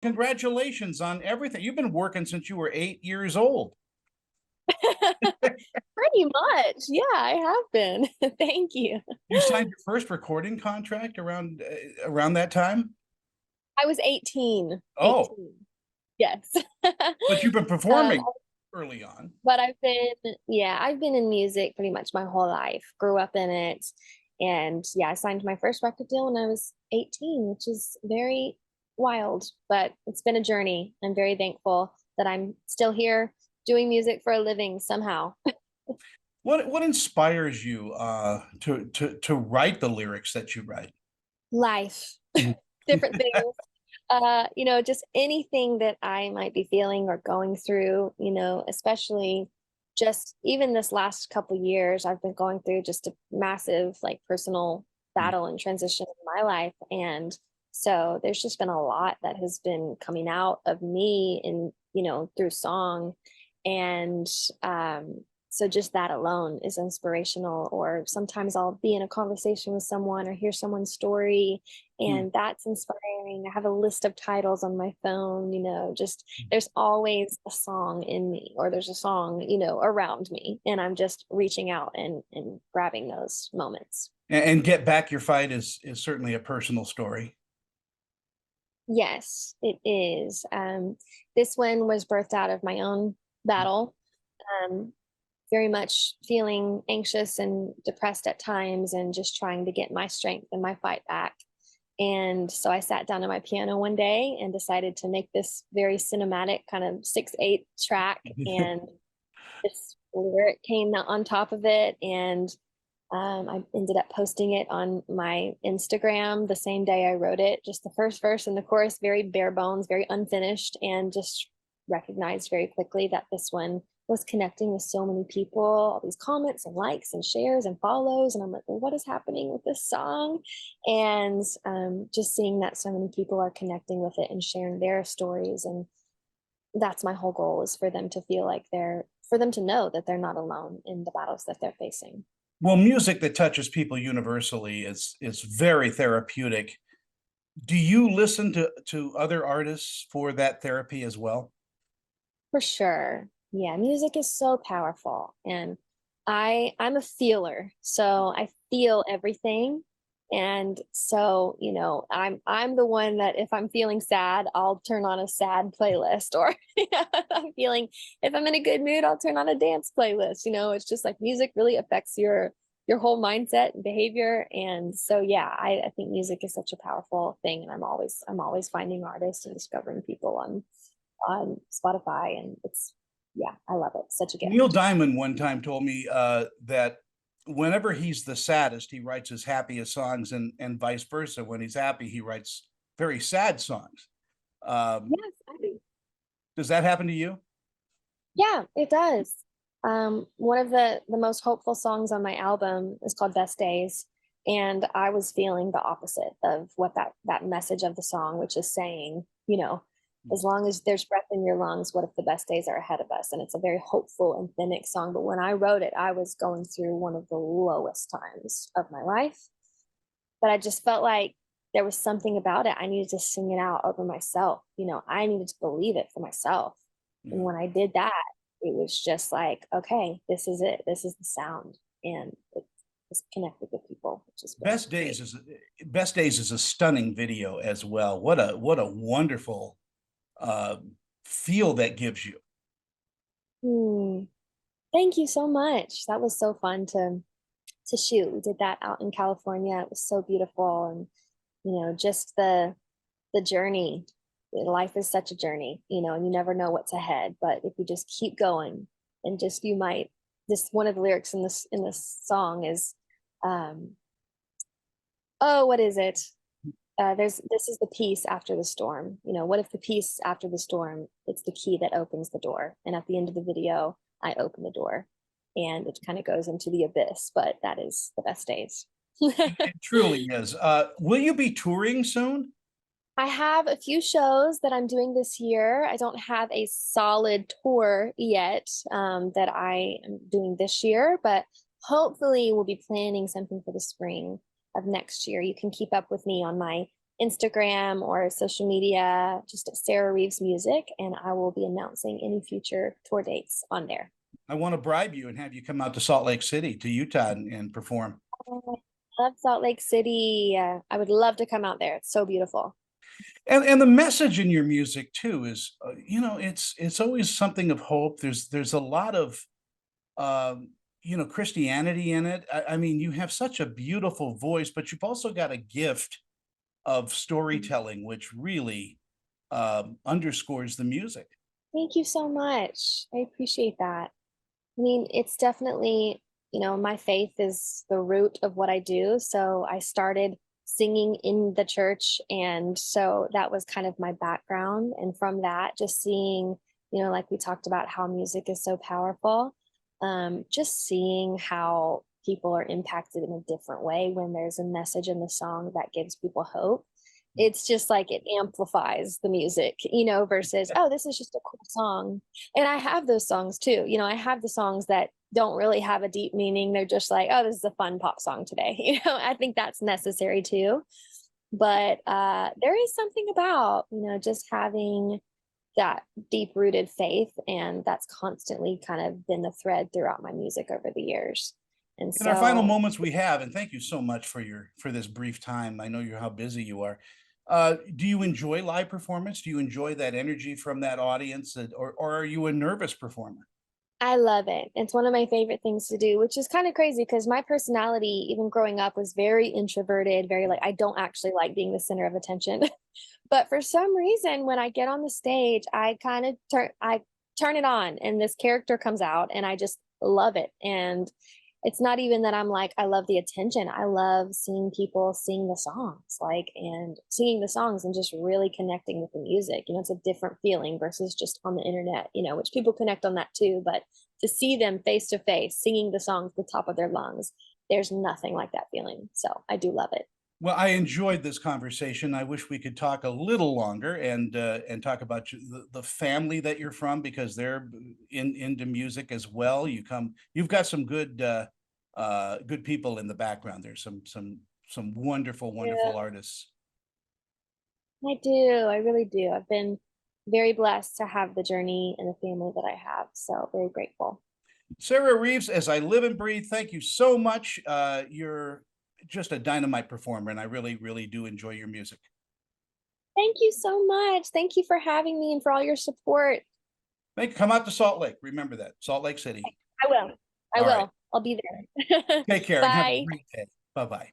congratulations on everything. You've been working since you were 8 years old. Pretty much. Yeah, I have been. Thank you. You signed your first recording contract around that time. I was 18. Oh, 18. Yes. but you've been Um, performing early on. but I've been in music pretty much my whole life. Grew up in it. And yeah, I signed my first record deal when I was 18, which is very wild, but it's been a journey. I'm very thankful that I'm still here doing music for a living somehow. What inspires you to write the lyrics that you write? Life, Mhm. different things. Just anything that I might be feeling or going through, especially just even this last couple years, I've been going through just a massive like personal battle and transition in my life. And so there's just been a lot that has been coming out of me and, through song. And so just that alone is inspirational. Or sometimes I'll be in a conversation with someone or hear someone's story, Mm. and that's inspiring. I have a list of titles on my phone, just there's always a song in me, or there's a song, around me, and I'm just reaching out and grabbing those moments. And Get Back Your Fight is certainly a personal story. Yes, it is. This one was birthed out of my own battle. Um, Very much feeling anxious and depressed at times, and just trying to get my strength and my fight back. And so I sat down at my piano one day and decided to make this very cinematic kind of 6/8 track. And this lyric came on top of it. And I ended up posting it on my Instagram the same day I wrote it. Just the first verse and the chorus, very bare bones, very unfinished, and just recognized very quickly that this one was connecting with so many people, all these comments and likes and shares and follows. And I'm like, well, what is happening with this song? And just seeing that so many people are connecting with it and sharing their stories. And that's my whole goal, is for them to feel like for them to know that they're not alone in the battles that they're facing. Well, music that touches people universally is very therapeutic. Do you listen to other artists for that therapy as well? For sure. Yeah, music is so powerful. And I'm a feeler. So I feel everything. And so, I'm the one that if I'm feeling sad, I'll turn on a sad playlist. Or if I'm in a good mood, I'll turn on a dance playlist. It's just like music really affects your whole mindset and behavior. And so yeah, I think music is such a powerful thing. And I'm always finding artists and discovering people on Spotify, and yeah, I love it. Such a Neil gift. Diamond one time told me that whenever he's the saddest, he writes his happiest songs, and vice versa. When he's happy, he writes very sad songs. Um, Yes, I do. does that happen to you? Yeah, it does. One of the most hopeful songs on my album is called Best Days. And I was feeling the opposite of what that message of the song, which is saying, as long as there's breath in your lungs, what if the best days are ahead of us? And it's a very hopeful and cynic song. But when I wrote it, I was going through one of the lowest times of my life. But I just felt like there was something about it. I needed to sing it out over myself. I needed to believe it for myself. And Yeah. when I did that, it was just like, okay, this is it. This is the sound. And it was connected with people, which has been Best Days great. is Best Days is a stunning video as well. What a wonderful uh, feel that gives you. Hmm. Thank you so much. That was so fun to shoot. We did that out in California. It was so beautiful. And just the journey. Life is such a journey, and you never know what's ahead. But if you just keep going, and just you might, this one of the lyrics in this song is, um, oh, what is it? This is the peace after the storm. What if the peace after the storm? It's the key that opens the door. And at the end of the video, I open the door, and it kind of goes into the abyss. But that is the best days. It truly is. Will you be touring soon? I have a few shows that I'm doing this year. I don't have a solid tour yet, that I am doing this year, but hopefully we'll be planning something for the spring of next year. You can keep up with me on my Instagram or social media, just at Sarah Reeves Music, and I will be announcing any future tour dates on there. I want to bribe you and have you come out to Salt Lake City, to Utah, and perform. Oh, I love Salt Lake City. I would love to come out there. It's so beautiful. And the message in your music too is, it's always something of hope. There's a lot of Christianity in it. I mean, you have such a beautiful voice, but you've also got a gift of storytelling, which really underscores the music. Thank you so much. I appreciate that. I mean, it's definitely, my faith is the root of what I do. So I started singing in the church. And so that was kind of my background. And from that, just seeing, like we talked about how music is so powerful, just seeing how people are impacted in a different way when there's a message in the song that gives people hope. It's just like it amplifies the music, versus, oh, this is just a cool song. And I have those songs too. I have the songs that don't really have a deep meaning. They're just like, oh, this is a fun pop song today. I think that's necessary too. But there is something about, just having that deep rooted faith. And that's constantly kind of been the thread throughout my music over the years. And In our final so moments we have, and thank you so much for this brief time. I know how busy you are. Do you enjoy live performance? Do you enjoy that energy from that audience, or are you a nervous performer? I love it. It's one of my favorite things to do, which is kind of crazy because my personality, even growing up, was very introverted, very like, I don't actually like being the center of attention. But for some reason, when I get on the stage, I turn it on and this character comes out and I just love it. And it's not even that I'm like, I love the attention. I love seeing people sing the songs, like, and singing the songs and just really connecting with the music. It's a different feeling versus just on the internet, which people connect on that too. But to see them face to face singing the songs at the top of their lungs, there's nothing like that feeling. So I do love it. Well, I enjoyed this conversation. I wish we could talk a little longer and talk about the family that you're from, because they're into music as well. You've got some good people in the background. There's some wonderful Yeah, artists. I do. I really do. I've been very blessed to have the journey and the family that I have. So very grateful. Sarah Reeves, as I live and breathe, thank you so much. You're just a dynamite performer, and I really do enjoy your music. Thank you so much. Thank you for having me and for all your support. Come out to Salt Lake. Remember that, Salt Lake City. I will. I All right. will. I'll be there. Take care and have a Bye. great day. Bye bye.